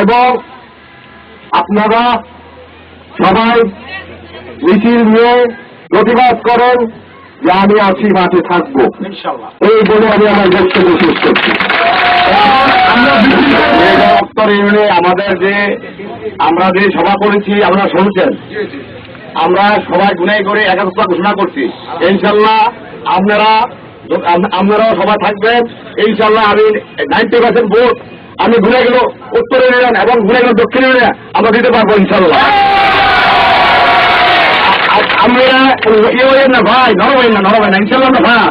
এবং আপনারা সবাই মিছিল নিয়ে প্রতিবাদ করেন যে আমি আছি, মাঠে থাকবো, এই বলে আমি আমার বক্তব্য শেষ করছি। উত্তর ইউনিয়নে আমরা যে সভা করেছি আপনারা শুনছেন, আমরা সবাই গুনাই করে একাত্মতা ঘোষণা করছি। ইনশাল্লাহ আপনারাও সবাই থাকবেন। ইনশাল্লাহ আমি 90% ভোট আমি ঘুরে গেল উত্তর ইউনিয়ন এবং ঘুরে গেল দক্ষিণ ইউনিয়ন আমরা দিতে পারবো ইনশাল্লাহ। আমরা ইয়ে হইেন না ভাই, নরম না ইনশাল্লাহ না ভাই।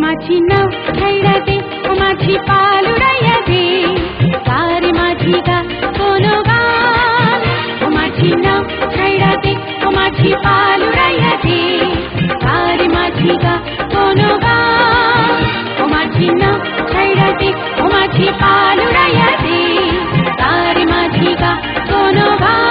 माझी नाव छाइड़ा दे, ओ माझी पाल उड़ाइया दे, सारे माझी का कोनो गान। ओ माझी नाव छाइड़ा दे, ओ माझी पाल उड़ाइया दे, सारे माझी का कोनो गान। ओ माझी नाव छाइड़ा दे, ओ माझी पाल उड़ाइया दे, सारे माझी का कोनो गान।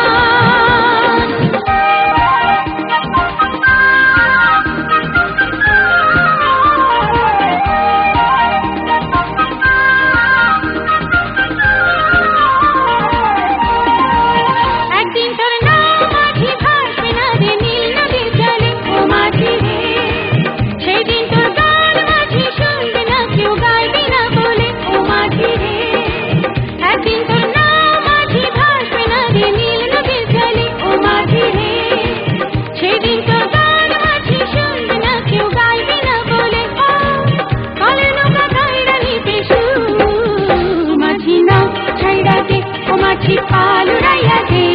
पाल उड़ाइया दे,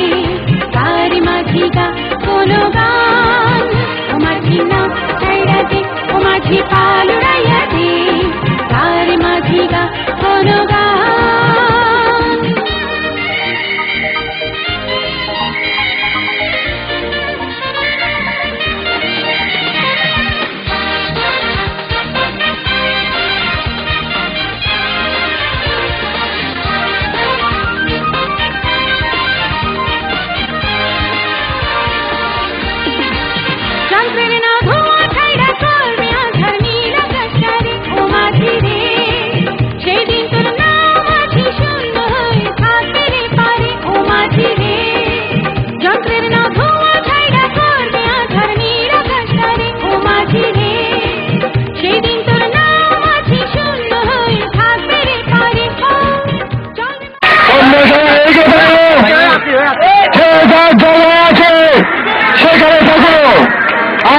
सारी माझी का कोनो गान। ओ माझी नाव छाइड़ा दे, ओ माझी पाल उड़ाइया दे, सारी माझी का कोनो गान।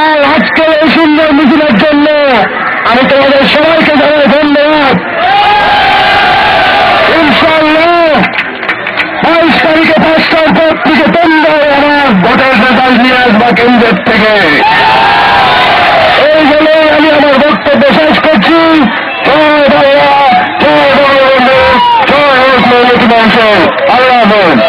আর আজকের এই সুন্দর মিছিলের জন্য আমি তোমাদের সবাইকে জানাই ধন্যবাদ। ইনশাআল্লাহ 22 তারিখে 5টার পর থেকে তোমরাই আমার ভোটের রেজাল্ট নিয়ে আসবা কেন্দ্রের থেকে। এই বলেই আমি আমার বক্তব্য শেষ করছি। জয় বাংলা, জয় বঙ্গবন্ধু, জয় মুখ্যমন্ত্রী, আল্লাহ হাফেজ।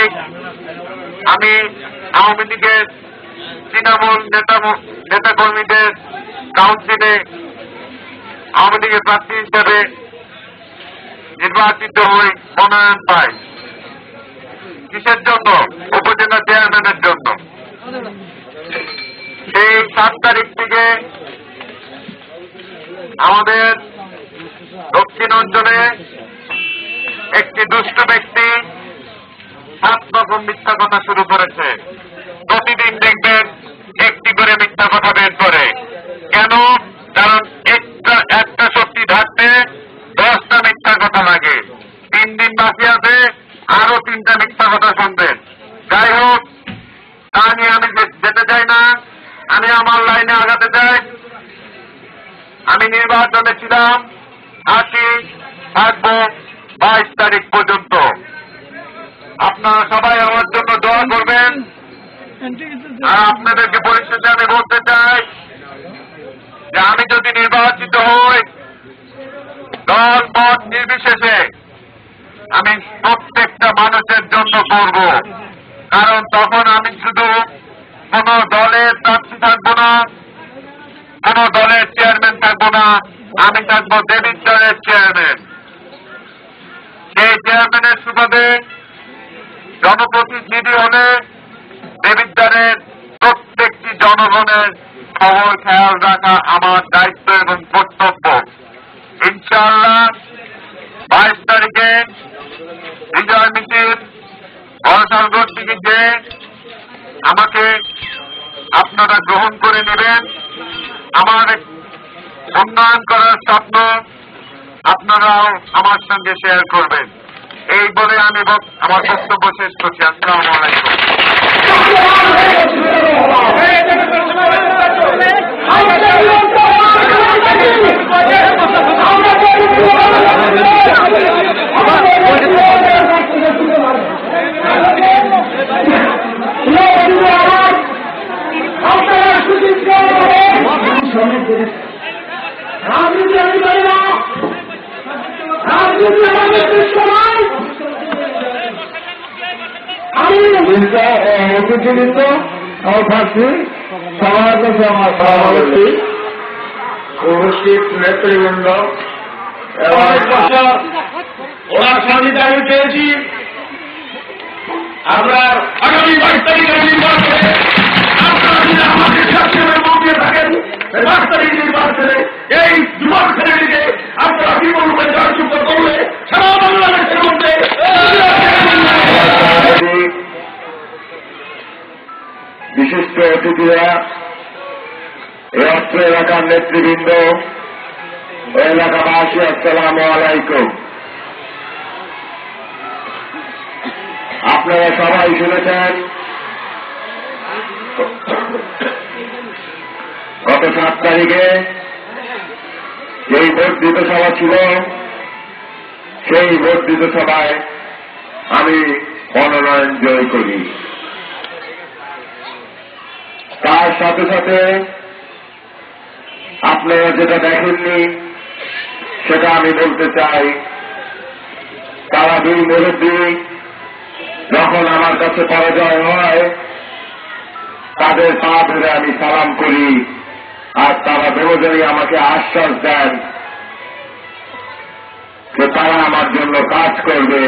তারিখ আমি আওয়ামী লীগের তৃণমূল নেতাকর্মীদের কাউন্সিলে আওয়ামী লীগের প্রার্থী হিসেবে নির্বাচিত হয়ে মনোনয়ন পাই। কিসের জন্য? উপজেলা চেয়ারম্যানের জন্য। সেই 7 তারিখ থেকে আমাদের দক্ষিণ অঞ্চলে একটি দুষ্ট ব্যক্তি 7 রকম মিথ্যা কথা শুরু করেছে। প্রতিদিন দেখবেন একটি করে মিথ্যা কথা বের করে। কেন? কারণ একটা শক্তি ধারতে 10টা মিথ্যা কথা লাগে। 3 দিন বাকি আছে, আরো 3টা মিথ্যা কথা শুনবেন। যাই হোক, তা নিয়ে আমি যেতে চাই না, আমি আমার লাইনে আগাতে চাই। আমি নির্বাচনে ছিলাম, আছি, থাকবো 22 তারিখ পর্যন্ত। আপনারা সবাই আমার জন্য দোয়া করবেন। আর আপনাদেরকে পরিশেষে আমি বলতে চাই যে আমি যদি নির্বাচিত হই, দল মত নির্বিশেষে আমি প্রত্যেকটা মানুষের জন্য করব। কারণ তখন আমি শুধু কোন দলের প্রার্থী থাকবো না, কোন দলের চেয়ারম্যান থাকবো না, আমি থাকবো দেবিদ্বারের চেয়ারম্যান। সেই চেয়ারম্যানের সুবাদে জনপ্রতিনিধি হলে দেবিদ্বারের প্রত্যেকটি জনগণের খবর খেয়াল রাখা আমার দায়িত্ব এবং কর্তব্য। ইনশাআল্লাহ 22 তারিখে বিজয় মিছিল বড়সালগড় থেকে যে আমাকে আপনারা গ্রহণ করে নেবেন। আমার উন্নয়ন করার স্বপ্ন আপনারাও আমার সঙ্গে শেয়ার করবেন। এই বলে আমি আমার বক্তব্য শেষ করছি। আসসালামু আলাইকুম। অতিথিবৃন্দ, আমার প্রার্থী, সবার কাছে আমার সভাপতি, উপস্থিত নেতৃবৃন্দ, ওনার সান্নিধ্যে আমি পেয়েছি। আমরা আগামী 22 তারিখের নির্বাচনে আপনারা যদি আমাদের শাসনের মধ্যে থাকেন, 22 তারিখ নির্বাচনে এই যুবক ছেলেটিকে আপনারা বিপুলভাবে জয়যুক্ত করলে সারা বাংলাদেশের মধ্যে বিশিষ্ট অতিথিরা, এই অত্র এলাকার নেতৃবৃন্দ, এলাকাবাসী, আসসালামু আলাইকুম। আপনারা সবাই শুনেছেন গত 7 তারিখে যেই বর্ধিত সভা ছিল, সেই বর্ধিত সভায় আমি মনোনয়ন জয় করি। তার সাথে সাথে আপনারা যেটা দেখেননি সেটা আমি বলতে চাই। তারা 2 মুরব্বী যখন আমার কাছে পরাজয় হয়, তাদের পা ধরে আমি সালাম করি, আর তারা দুজনেই আমাকে আশ্বাস দেন যে তারা আমার জন্য কাজ করবে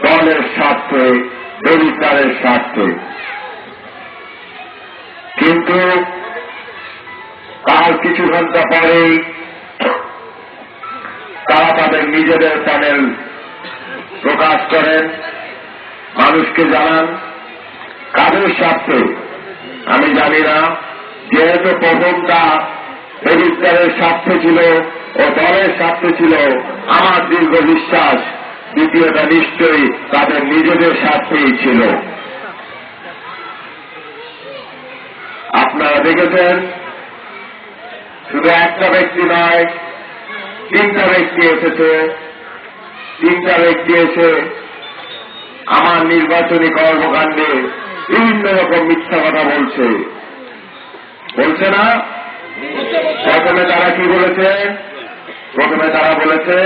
দলের স্বার্থে, দেবিদ্বারের স্বার্থে। কিন্তু তার কিছু ঘন্টা পরেই তারা তাদের নিজেদের চ্যানেল প্রকাশ করেন, মানুষকে জানান। কাদের স্বার্থে আমি জানি না। যেহেতু প্রথমটা দেবিদ্বারের স্বার্থে ছিল ও দলের স্বার্থে ছিল, আমার দীর্ঘ বিশ্বাস দ্বিতীয়টা নিশ্চয়ই তাদের নিজেদের স্বার্থেই ছিল। আপনারা দেখেছেন শুধু একটা ব্যক্তি নয়, 3টা ব্যক্তি এসেছে। 3টা ব্যক্তি এসে আমার নির্বাচনী কর্মকাণ্ডে বিভিন্ন রকম মিথ্যা কথা বলছে না। প্রথমে তারা কি বলেছে? প্রথমে তারা বলেছে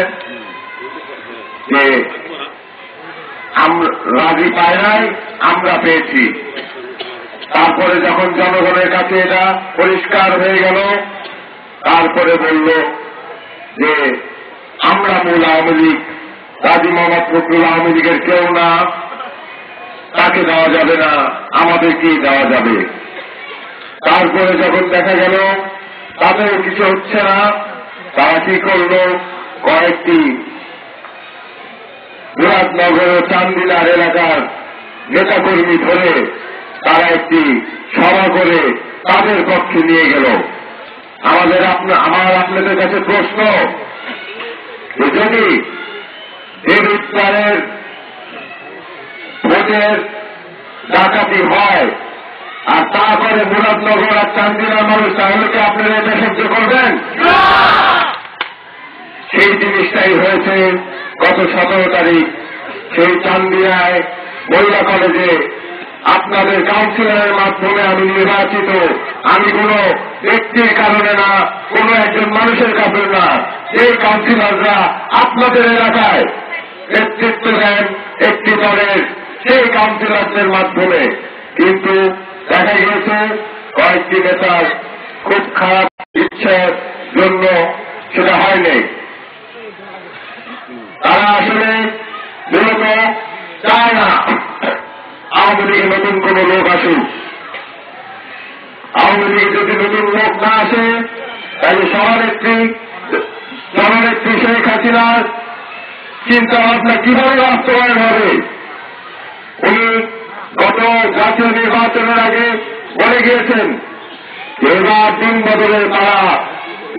যে রাজি পায় নাই, আমরা পেয়েছি। তারপরে যখন জনগণের কাছে এটা পরিষ্কার হয়ে গেল, তারপরে বলল যে আমরা মূল আওয়ামী লীগ, কাজী মোহাম্মদ ফখরুল আওয়ামী লীগের কেউ না, তাকে দেওয়া যাবে না, আমাদেরকেই দেওয়া যাবে। তারপরে যখন দেখা গেল তাদের কিছু হচ্ছে না, তারা কি করল, কয়েকটি মুরাদনগর ও চান্দিনার এলাকার নেতাকর্মী ধরে তারা একটি সভা করে তাদের পক্ষে নিয়ে গেল। আমার আপনাদের কাছে প্রশ্ন, যদি ডেভিড স্যারের ভোটের ডাকাতি হয় আর তারপরে মুরাদনগর আর চান্দিনার মানুষ, তাহলে কি আপনারা এটা সহ্য করবেন? সেই জিনিসটাই হয়েছে গত 17 তারিখ। সেই চান্দিনায় মহিলা কলেজে আপনাদের কাউন্সিলরের মাধ্যমে আমি নির্বাচিত। আমি কোন ব্যক্তির কারণে না, কোন একজন মানুষের কারণে না। এই কাউন্সিলররা আপনাদের এলাকায় নেতৃত্ব দেন একটি দলের, সেই কাউন্সিলরদের মাধ্যমে। কিন্তু দেখা গিয়েছে কয়েকটি নেতার খুব খারাপ ইচ্ছার জন্য সেটা হয়নি। তারা আসলে মূলত চায় না আওয়ামী লীগে নতুন কোন লোক আসুক। আওয়ামী লীগে যদি নতুন লোক না আসে, তাহলে জননেত্রী শেখ হাসিনার চিন্তা ভাবনা কিভাবে বাস্তবায়ন হবে? উনি গত জাতীয় নির্বাচনের আগে বলে গিয়েছেন এবার দিন বদলের পালা,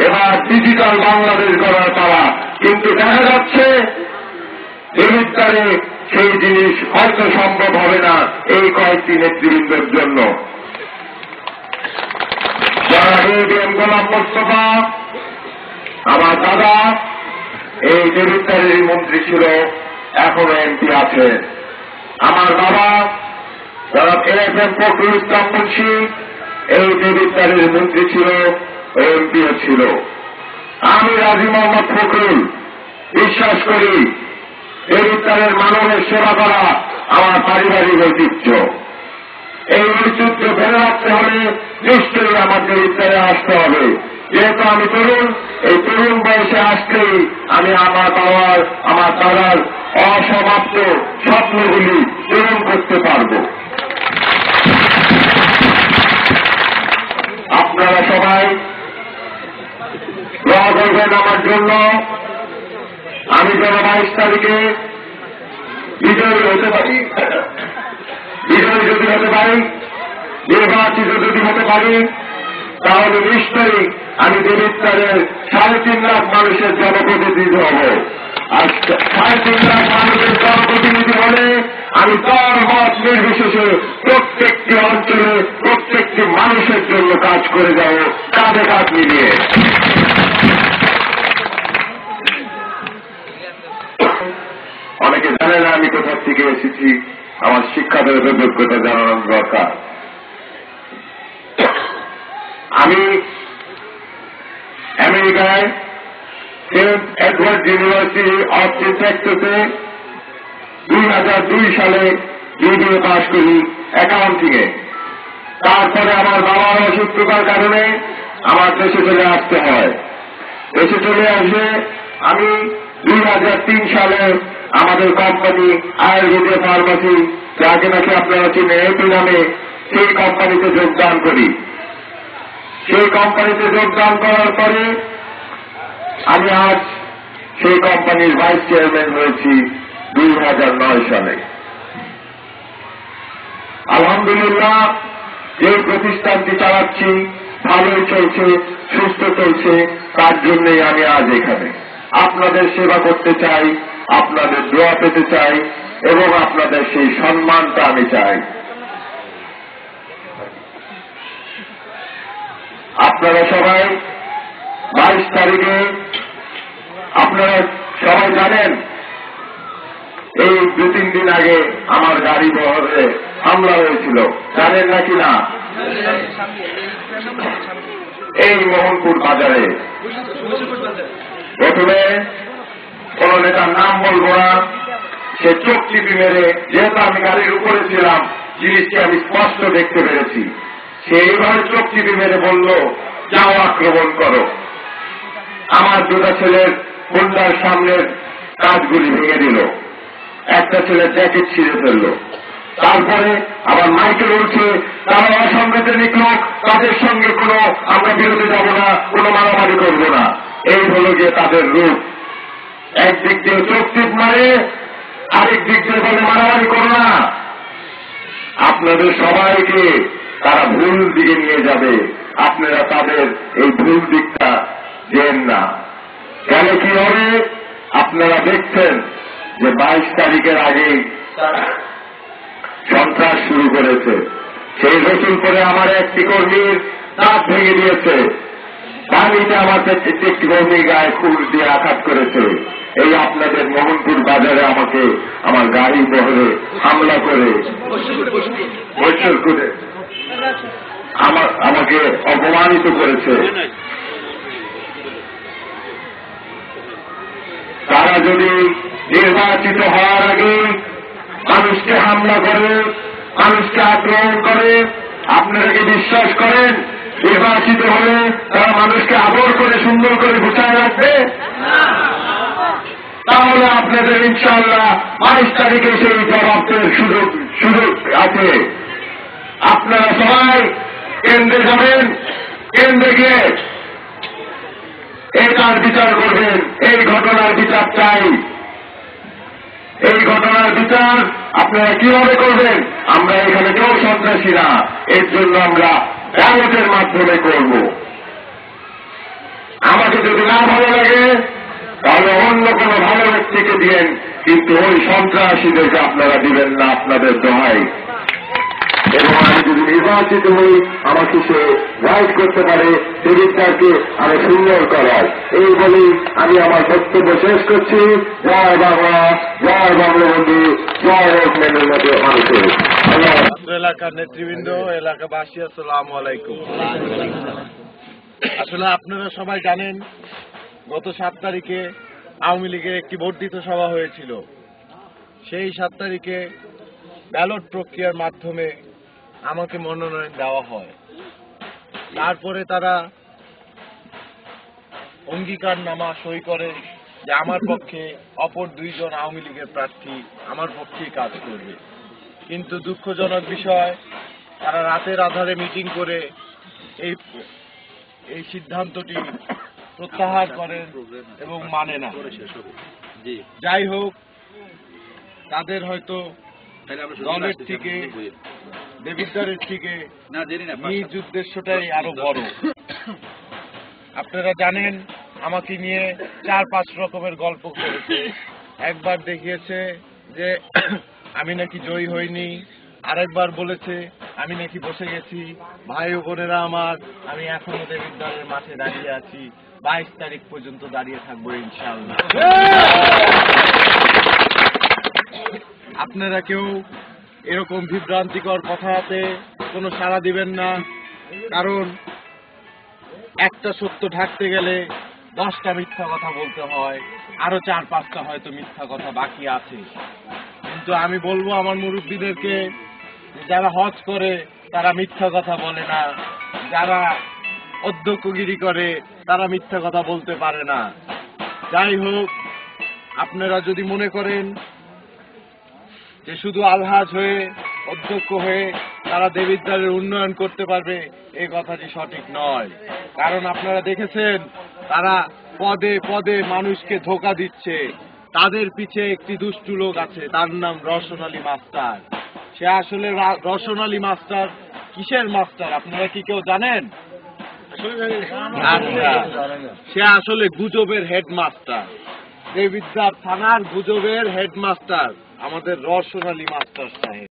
এবার ডিজিটাল বাংলাদেশ গড়ার পালা। কিন্তু দেখা যাচ্ছে এবিস্তারে সেই জিনিস হয়তো সম্ভব হবে না এই কয়েকটি নেতৃবৃন্দের জন্য। যারা এবিএম গোলাম মোস্তফা, আমার দাদা এই দেবিস্তারের মন্ত্রী ছিল, এখনো এমপি আছেন। আমার বাবা যারা এএফএম ফখরুল ইসলাম মুন্সি এই দেবিস্তারের মন্ত্রী ছিল, এমপিও ছিল। আমি রাজী মোহাম্মদ ফখরুল বিশ্বাস করি দেবিস্তারের মানবের সেবা করা আমার পারিবারিক ঐতিহ্য। এই ঐতিহ্য ধরে রাখতে হলে নিশ্চয়ই আমার দেবিস্তারে আসতে হবে। যেহেতু আমি তরুণ, এই তরুণ বয়সে আসলেই আমি আমার বাবার, আমার দাদার অসমাপ্ত স্বপ্নগুলি পূরণ করতে পারব। আপনারা সবাই দোয়া করবেন আমার জন্য। আমি যেন 22 তারিখে বিজয়ী হতে পারি, বিজয়ী যদি হতে পারি, নির্বাচিত যদি হতে পারি, তাহলে নিশ্চয়ই আমি দেবিস্তারের 3.5 লাখ মানুষের জনপ্রতিনিধি হব। আর 3.5 লাখ মানুষের জনপ্রতিনিধি হলে আমি দল মত নির্বিশেষে প্রত্যেকটি অঞ্চলে প্রত্যেকটি মানুষের জন্য কাজ করে যাব, কাঁধে কাঁধ মিলিয়ে। অনেকে জানে না আমি কোথা থেকে এসেছি, আমার শিক্ষাগত যোগ্যতা জানানোর দরকার। আমি আমেরিকায় সেন্ট এডওয়ার্ড ইউনিভার্সিটি অফ টেক্সাসে 2002 সালে বিবিএ পাশ করি অ্যাকাউন্টিং এ। তারপরে আমার বাবার অসুস্থতার কারণে আমার দেশে চলে আসতে হয়। দেশে চলে আসে আমি 2003 সালে আমাদের কোম্পানি আয়ুর্বেদিক ফার্মাসি, যাকে নাকি আপনারা চিনেন এপি নামে, সেই কোম্পানিতে যোগদান করি। সেই কোম্পানিতে যোগদান করার পরে আমি আজ সেই কোম্পানির ভাইস চেয়ারম্যান হয়েছি 2009 সালে। আলহামদুলিল্লাহ, যে প্রতিষ্ঠানটি চালাচ্ছি ভালোই চলছে, সুস্থ চলছে, তার জন্যই আমি আজ এখানে। আপনাদের সেবা করতে চাই, আপনাদের দোয়া পেতে চাই এবং আপনাদের সেই সম্মানটা আমি চাই। আপনারা সবাই 22 তারিখে, আপনারা সবাই জানেন এই 2-3 দিন আগে আমার গাড়ি বহরে হামলা হয়েছিল, জানেন নাকি না? এই মোহনপুর বাজারে। প্রথমে কোন নেতার নাম বলবো না, সে চোখ টিপি মেরে, যেহেতু আমি গাড়ির উপরে ছিলাম, জিনিসটি আমি স্পষ্ট দেখতে পেরেছি। সে এইভাবে চোখ টিপি মেরে বলল, যাও আক্রমণ করো। আমার দুটা ছেলের হোন্ডার সামনের কাঁচগুলি ভেঙে দিল, একটা ছেলের জ্যাকেট ছিঁড়ে ফেললো। তারপরে আবার মাইকেল বলছে তারা অসাংবিধানিক লোক, তাদের সঙ্গে কোনো আমরা বিরোধী যাব না, কোনো মারামারি করব না। এই হলো গিয়ে তাদের রূপ। একদিক দিয়ে চোখ টিপ মারে, আরেক দিক দিয়ে বলে মারামারি করো না। আপনাদের সবাইকে তারা ভুল দিকে নিয়ে যাবে, আপনারা তাদের এই ভুল দিকটা দেন না। কেন কি হবে? আপনারা দেখছেন যে 22 তারিখের আগেই সন্ত্রাস শুরু করেছে। সেই রসুলপুরে আমার একটি কর্মীর দাঁত ভেঙে দিয়েছে, পানিতে আমার একটি কর্মী গায়ে ফুল দিয়ে আঘাত করেছে। এই আপনাদের মোহনপুর বাজারে আমাকে আমার গাড়ি বহরে হামলা করে বৈঠক করে আমাকে অপমানিত করেছে। তারা যদি নির্বাচিত হওয়ার আগে মানুষকে হামলা করে, মানুষকে আক্রমণ করে, আপনারা কি বিশ্বাস করেন নির্বাচিত হলে তারা মানুষকে আদর করে সুন্দর করে গুছায় রাখবে? তাহলে আপনাদের ইনশাআল্লাহ 22 তারিখে সেই জবাবের সুযোগ আছে। আপনারা সবাই কেন্দ্রে যাবেন, কেন্দ্রে গিয়ে এটার বিচার করবেন। এই ঘটনার বিচার চাই। এই ঘটনার বিচার আপনারা কিভাবে করবেন? আমরা এখানে কেউ সন্ত্রাসী না, এর জন্য আমরা ব্যালটের মাধ্যমে করব। আমাকে যদি না ভালো লাগে তাহলে অন্য কোনো ভালো ব্যক্তিকে দিয়েন, কিন্তু ওই সন্ত্রাসীদেরকে আপনারা দিবেন না, আপনাদের দোহাই। এবং আমি যদি নির্বাচিত হই, আমাকে সে গাইড করতে পারে, দেবিদ্বারকে আরো সুন্দর করার। এই বলেই আমি আমার বক্তব্য শেষ করছি। জয় বাংলা, জয় বঙ্গবন্ধু, জয় মেনের মধ্যে মানুষের। এলাকার নেতৃবৃন্দ, এলাকাবাসী, আসসালামু আলাইকুম। আসলে আপনারা সবাই জানেন গত 7 তারিখে আওয়ামী লীগের একটি বর্ধিত সভা হয়েছিল। সেই 7 তারিখে ব্যালট প্রক্রিয়ার মাধ্যমে আমাকে মনোনয়ন দেওয়া হয়। তারপরে তারা অঙ্গীকারনামা সই করে যে আমার পক্ষে অপর 2 জন আওয়ামী লীগের প্রার্থী আমার পক্ষেই কাজ করবে। কিন্তু দুঃখজনক বিষয়, তারা রাতের আধারে মিটিং করে এই সিদ্ধান্তটি প্রত্যাহার করেন এবং মানে না। যাই হোক, তাদের হয়তো দলের থেকে, দেবিদ্বারের থেকে নিজ উদ্দেশ্যটাই আরো বড়। আপনারা জানেন আমাকে নিয়ে 4-5 রকমের গল্প করেছে। একবার দেখিয়েছে যে আমি নাকি জয়ী হইনি, আরেকবার বলেছে আমি নাকি বসে গেছি। ভাই ও বোনেরা আমার, আমি এখনো দেবিদ্বারের মাঠে দাঁড়িয়ে আছি। 22 তারিখ পর্যন্ত দাঁড়িয়ে থাকবো ইনশাআল্লাহ। আপনারা কেউ এরকম বিভ্রান্তিকর কথাতে কোনো সাড়া দিবেন না, কারণ একটা সত্য ঢাকতে গেলে 10টা মিথ্যা কথা বলতে হয়, আরো 4-5টা হয়তো মিথ্যা কথা বাকি আছে। কিন্তু আমি বলবো আমার মুরব্বীদেরকে, যারা হজ করে তারা মিথ্যা কথা বলে না, যারা অধ্যক্ষগিরি করে তারা মিথ্যা কথা বলতে পারে না। যাই হোক, আপনারা যদি মনে করেন যে শুধু আলহাজ হয়ে, অধ্যক্ষ হয়ে তারা দেবিদ্বারের উন্নয়ন করতে পারবে, এই কথাটি সঠিক নয়। কারণ আপনারা দেখেছেন তারা পদে পদে মানুষকে ধোঁকা দিচ্ছে। তাদের পিছে একটি দুষ্টু লোক আছে, তার নাম রওশন আলী মাস্টার। সে আসলে রওশন আলী মাস্টার কিসের মাস্টার আপনারা কি কেউ জানেন? আচ্ছা, সে আসলে গুজবের হেডমাস্টার। দেবিদ্বার থানার গুজবের হেডমাস্টার আমাদের রওশন আলী মাস্টার সাহেব।